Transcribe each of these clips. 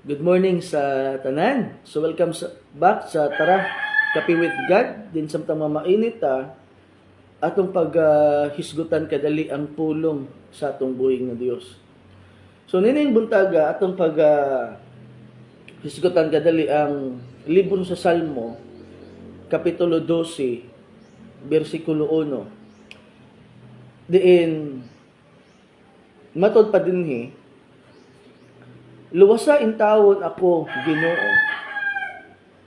Good morning sa tanan. So welcome back sa Tara Kape with God. Din samtang mamainit atong paghisgutan kadali ang pulong sa atong buhing nga Dios. So nining buntaga atong hisgutan kadali ang libro sa Salmo kapitulo 12 bersikulo 1. Diin matod pa dinhi, luwasa in tawon ako, Ginoo.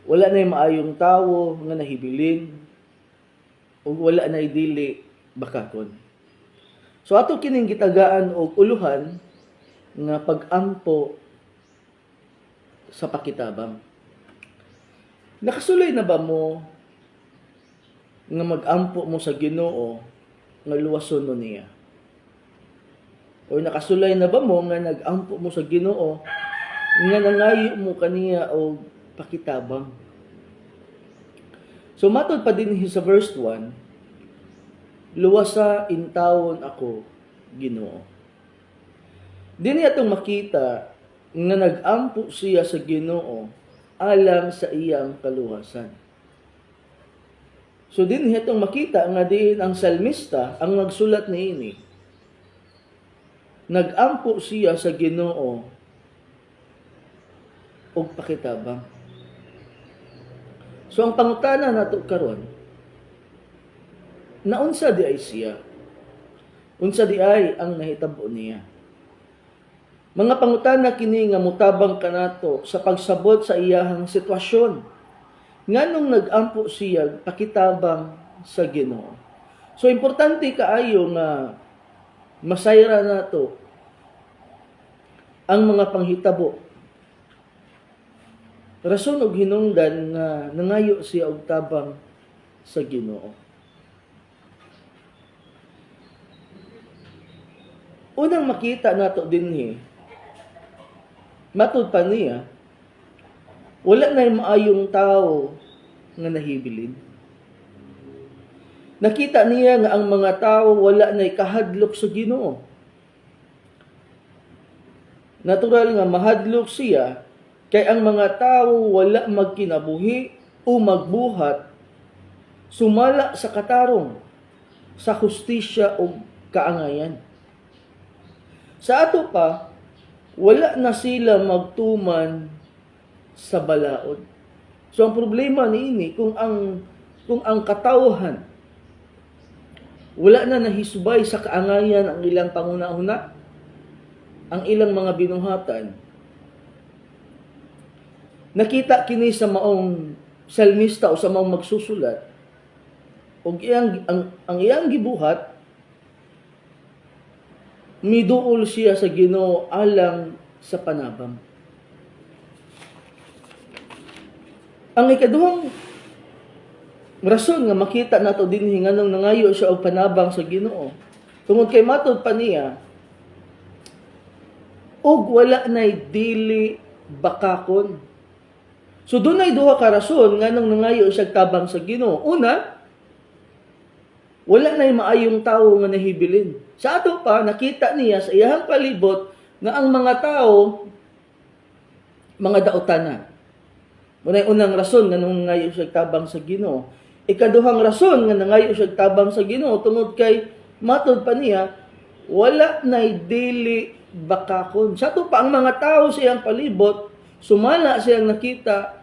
Wala na'y maayong tawo nga nahibilin, o wala na'y dili bakakon. So ato kining gitagaan og uluhan nga pag-ampo sa pakitabang. Nakasulay na ba mo nga mag-ampo mo sa Ginoo nga luwason mo niya? O nakasulay na ba mo nga nag-ampo mo sa Ginoo nga nangayo mo kaniya og pakitabang? So matod pa din sa verse 1, luwasa in tawon ako, Ginoo. Dinhi atong makita nga nag-ampo siya sa Ginoo alang sa iyang kaluwasan. So dinhi atong makita nga diin ang salmista ang nagsulat niini. Nag-ampo siya sa Ginoo og pakitabang. So ang pangutana nato karon, naunsa di ay siya? Unsa di ay ang nahitabo niya? Mga pangutana kini nga mutabang kanato sa pagsabot sa iyahang sitwasyon. Nganong nag-ampo siya pakitabang sa Ginoo? So importante kaayo nga masayra nato ang mga panghitabo. Rason og hinungdan nga nangayo siya og tabang sa Ginoo. Unang makita nato dinhi, matud pa niya, wala na'y maayong tao nga nahibilin. Nakita niya nga ang mga tao wala na'y kahadlok sa Ginoo. Natural nga mahadlok siya kay ang mga tao wala magkinabuhi o magbuhat sumala sa katarong, sa hustisya o kaangayan. Sa ato pa, wala na sila magtuman sa balaod. So ang problema niini kung ang katawhan wala na nahisubay sa kaangayan ang ilang panguna-una, ang ilang mga binuhatan. Nakita kini sa maong salmista o sa maong magsusulat, og ang iyang gibuhat, miduol siya sa Ginoo alang sa panabang. Ang ikaduhang rason nga makita nato dinhi nganong nangayo siya og panabang sa Ginoo, tungod kay matod pa niya, og wala nay dili bakakon. So dunay duha ka rason nganong nangayo siya tabang sa Ginoo. Una, wala nay maayong tawo nga nahibilin. Sa ato pa nakita niya sa iyang palibot nga ang mga tawo mga daotana. Munay unang rason nga nangayo siya tabang sa Ginoo. Ikaduhang rason nga nangayo siya tabang sa Ginoo tungod kay matod pa niya wala nay dili bakakon. Sa to pa ang mga tao sa iyang palibot sumala siyang nakita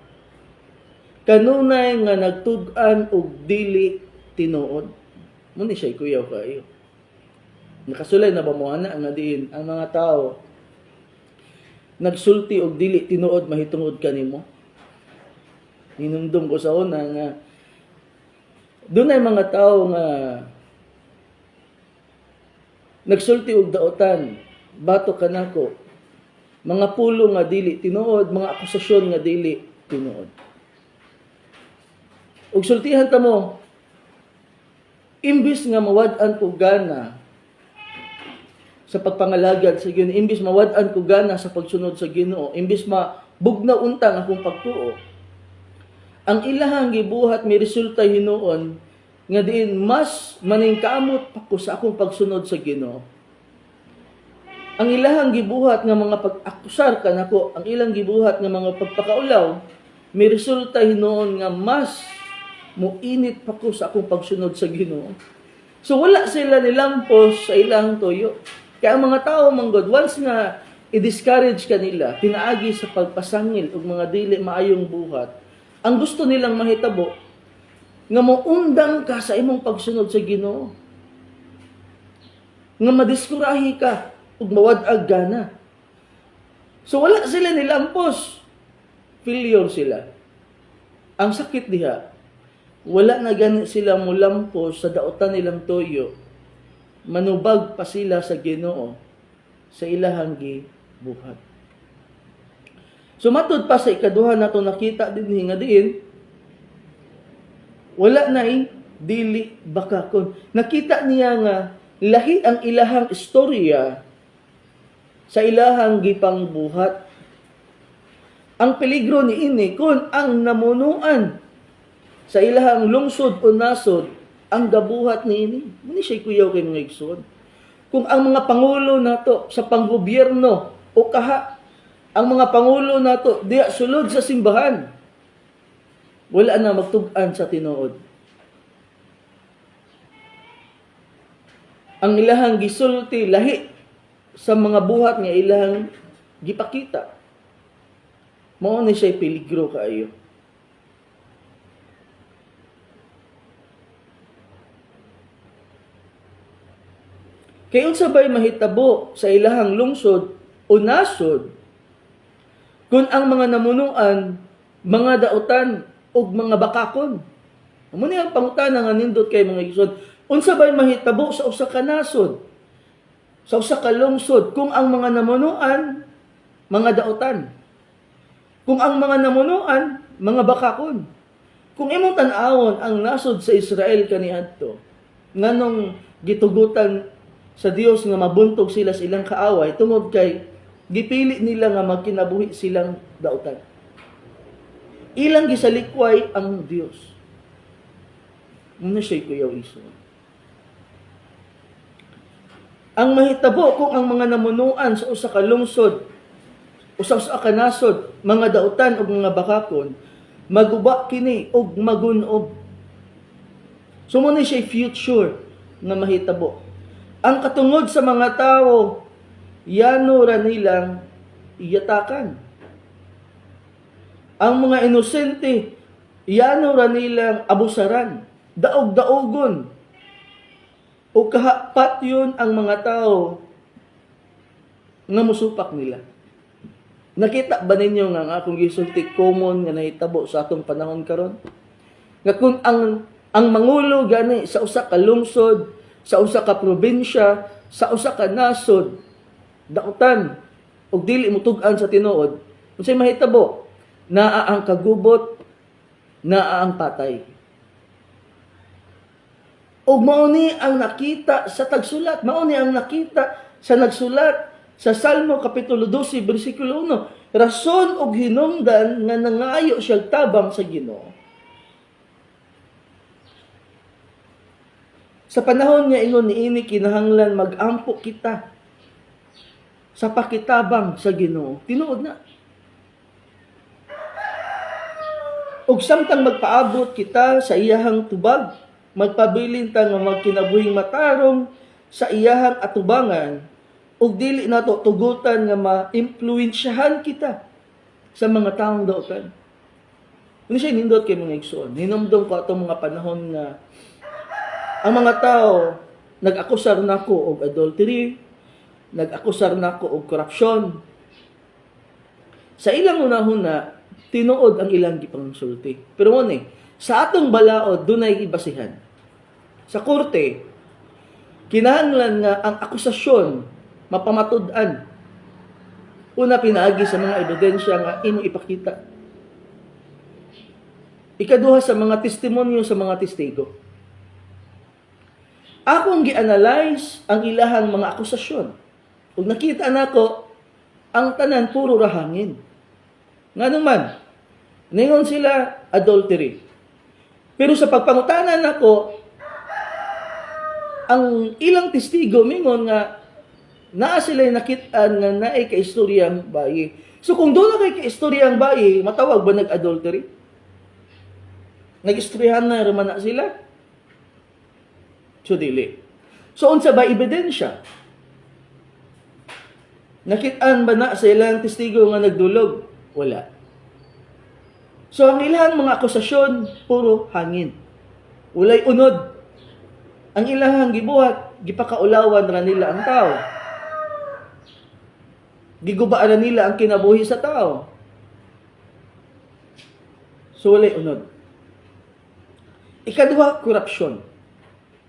kanunay nga nagtud-an og dili tinuod. Muni siya kuyaw kayo. Nakasulay na ba mo ana nga diin ang mga tao nagsulti og dili tinuod mahitungod kanimo? Hinumdum ko sa una nga dunay mga tao nga nagsulti og daotan, bato kanako, mga pulo nga dili tinuod, mga akusasyon nga dili tinuod. Ug sultihan ta mo, imbis nga mawad-an ko gana sa pagpangalagad sa Ginoo, imbis mawad-an ko gana sa pagsunod sa Ginoo, imbis mabugnaw untang akong pagtuo, ang ilahang gibuhat mi resulta hinuon nga diin mas maningkamot pa ko sa akong pagsunod sa Ginoo. ang ilahang gibuhat nga mga pag-akusar kanako, ang ilang gibuhat nga mga pagpakaulaw, may resulta hinoon nga mas muinit pa ko sa akong pagsunod sa Ginoo. So wala sila nilampos sa ilang tuyo. Kaya ang mga tao manggod, once nga i-discourage kanila, pinaagi sa pagpasangil ug mga dili maayong buhat, ang gusto nilang mahitabo nga moundang ka sa imong pagsunod sa Ginoo. Nga madiskurahi ka ug mawad-ag gana. So wala sila nilampos. Failure sila. Ang sakit diha, wala na gani sila mulampos sa daotan nilang toyo. Manubag pa sila sa Ginoo sa ilahang gibuhat. So matud pa sa ikaduha nato nakita dinhi nga diin wala nay dili bakakon. Nakita niya nga lahi ang ilahang istorya sa ilahang gipangbuhat. Ang peligro ni ini kung ang namunuan sa ilahang lungsod o nasod ang gabuhat ni ini. Muni siya kuyaw kay mga igsoon. Kung ang mga pangulo nato sa panggobyerno o kaha, ang mga pangulo nato diya sulod sa simbahan, wala na magtug-an sa tinuod. Ang ilahang gisulti lahi sa mga buhat nga ilahang gipakita. Mao ni siya peligro kaayo. Kay unsa bay mahitabo sa ilahang lungsod o nasod kung ang mga namunuan, mga daotan ug mga bakakon. Amo ni ang pangutana nga nindot kay mga igsoon. Unsa bay mahitabo sa usa ka nasod? Sa usa ka lungsod kung ang mga namunuan, mga daotan. Kung ang mga namunuan, mga bakakon. Kung imong tan-awon ang nasod sa Israel kaniadto, nganong gitugutan sa Dios nga mabuntog sila sa ilang kaaway tungod kay gipili nila nga magkinabuhi silang daotan. Ilang gisalikway ang Dios. Muna siya kuyaw iso. Ang mahitabo kung ang mga namunuan sa usa ka lungsod, usa ka nasod, mga daotan o mga bakakon, maguba kini og magunob. So muna siya future nga mahitabo. Ang katungod sa mga tao, yano ra nilang iyatakan. Ang mga inosente, yano ra nilang abusaran, daog-daogon. O kahapat yun ang mga tao nga musupak nila. Nakita ba ninyo nga ang akong gisulti common nga nahitabo sa atong panahon karon? Nga kung ang mangulo gani sa usa ka lungsod, sa usa ka probinsya, sa usa ka nasod, daotan, ug dili mutug-an sa tinuod, unsay mahitabo? Naa ang kagubot, naa ang patay. Ug mao ni ang nakita sa tagsulat, mao ni ang nakita sa nagsulat sa Salmo kapitulo 12 bersikulo 1, rason og hinungdan nga nangayo siya tabang sa Ginoo. Sa panahon nga ingon niini kinahanglan mag-ampo kita sa pakitabang sa Ginoo. Tinuod na. Ug samtang magpaabot kita sa iyahang tubag, magpabilin ta nga magkinabuhing matarong sa iyahang atubangan, ug dili nato tugutan nga ma-impluwensyahan kita sa mga taong daotan. Ano siya nindot kay mga igsoon? Hinumdum ko atong mga panahon nga ang mga tao nag-akusar nako og adultery, nag-akusar nako og korupsyon. Sa ilang una-una, tinuod ang ilang gipangsulti. Pero mo ni, sa atong balaod dunay ibasihan. Sa korte, kinahanglan nga ang akusasyon mapamatud-an. Una pinaagi sa mga ebidensya nga imong ipakita. Ikaduha sa mga testimonyo sa mga testigo. Akong gi-analyze ang ilahang mga akusasyon. Ug nakita nako ang tanan puro ra hangin. Nganuman, ningon sila adultery. Pero sa pagpangutanan nako, ang ilang testigo mingon nga naa sila nakit-an nga naay kaistoryang bayi. So kung doon na kay kaistoryang bayi, matawag ba nag-adultery? Nag-istoryahan na raman na sila? So dili. So unsa ba ebidensya? Nakit-an ba na sa ilang testigo nga nagdulog? Wala. So ang ilang mga akusasyon, puro hangin. Walay unod. Ang ilang gibuhat, gipakaulawan ra nila ang tao. Gigubaan na nila ang kinabuhi sa tao. So walay unod. Ikaduha, korupsyon.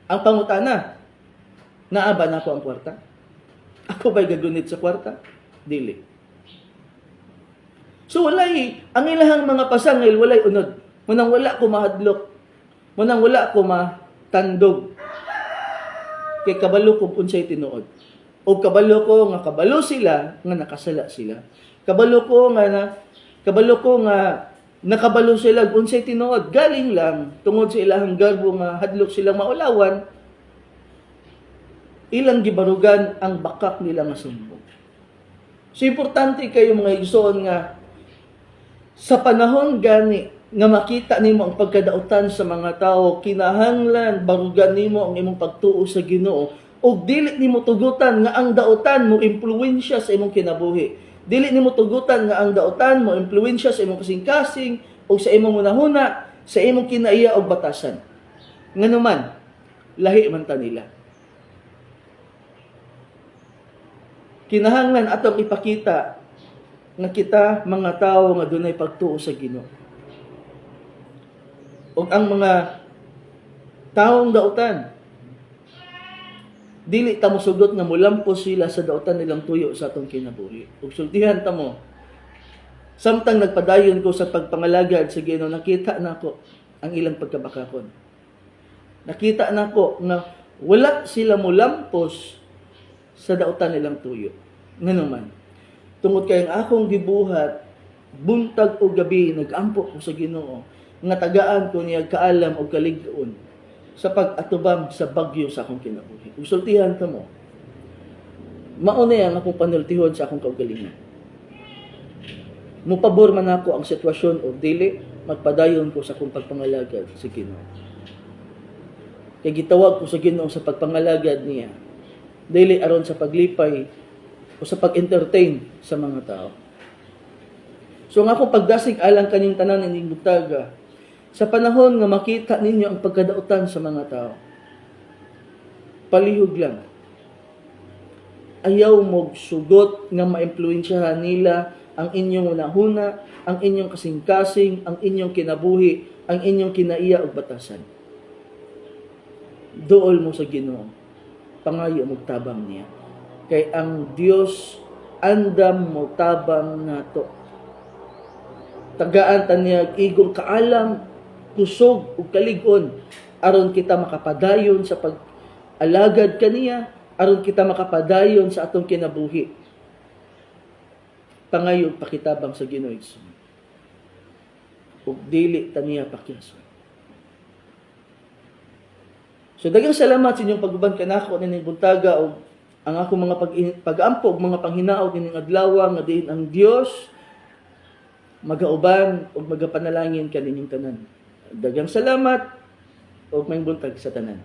Ang pangutana, naaba na ako ang kwarta? Ako ba'y gagunit sa kwarta? Dili. So walay, ang ilahang mga pasangil, walay unod. Munang wala ko mahadlok. Munang wala ko matandog. Kay kabalo ko unsay tinuod. O kabalo ko nga kabalo sila, nga nakasala sila. Kabalo ko nga nakabalo sila unsay tinuod. Galing lang, tungod sa ilahang garbo nga hadlok silang maulawan, ilang gibarugan ang bakak nila nga sumbong. So importante kayo mga igsoon nga sa panahon gani nga makita nimo ang pagkadautan sa mga tao, kinahanglan barugan nimo ang imong pagtuo sa Ginoo ug dili nimo tugutan nga ang dautan mo impluwensya sa imong kinabuhi. Dili nimo tugutan nga ang dautan mo impluwensya sa imong kasing-kasing o sa imong hunahuna, sa imong kinaiya og batasan. Nganuman, lahi man ta nila. Kinahanglan atong ipakita nga kita mga tao nga dunay pagtuo sa Ginoo. Ug ang mga taong dautan, dili ta mosugot nga mulampos sila sa dautan nilang tuyo sa atong kinabuhi. Ug sultihan ta mo, samtang nagpadayon ko sa pagpangalagad sa Ginoo, nakita nako ang ilang pagkabakakon. Nakita nako nga wala sila mulampos sa dautan nilang tuyo. Nganuman, tungod kay ang akong gibuhat, buntag o gabi nagampo ko sa Ginoo nga tagaan ko niya kaalam o kalig-on sa pag-atubang sa bagyo sa akong kinabuhi. Usultihan ta mo. Mao na ang akong panultihon sa akong kaugalingon. Mupabor man ako ang sitwasyon o dili, magpadayon ko sa akong pagpangalagad sa Ginoo. Kay gitawag ko sa Ginoo sa pagpangalagad niya, dili aron sa paglipay o sa pag-entertain sa mga tao. So nga akong pagdasig alang kaning tanan ining butaga, sa panahon nga makita ninyo ang pagkadautan sa mga tao, palihog lang. Ayaw mo sugot nga maimpluwensyahan nila ang inyong unahuna, ang inyong kasing-kasing, ang inyong kinabuhi, ang inyong kinaiya ug batasan. Duol mo sa Ginoo, pangayo mo tabang niya. Kay ang Dios andam mo tabang nato. Tagaan ta niya igong kaalam, kusog ug kalig-on aron kita makapadayon sa pag-alagad kaniya, aron kita makapadayon sa atong kinabuhi. Pangayo pakitabang sa Ginoo ug dili ta niya pakyason. So daghang salamat sa inyong pagguban kanako nining buntaga ug ang akong mga pag-ampo ug mga panghinaot nining adlaw nga diin ang Dios magauban ug magapanalangin kaninyong tanan. Daghang salamat ug may buntag sa tanan.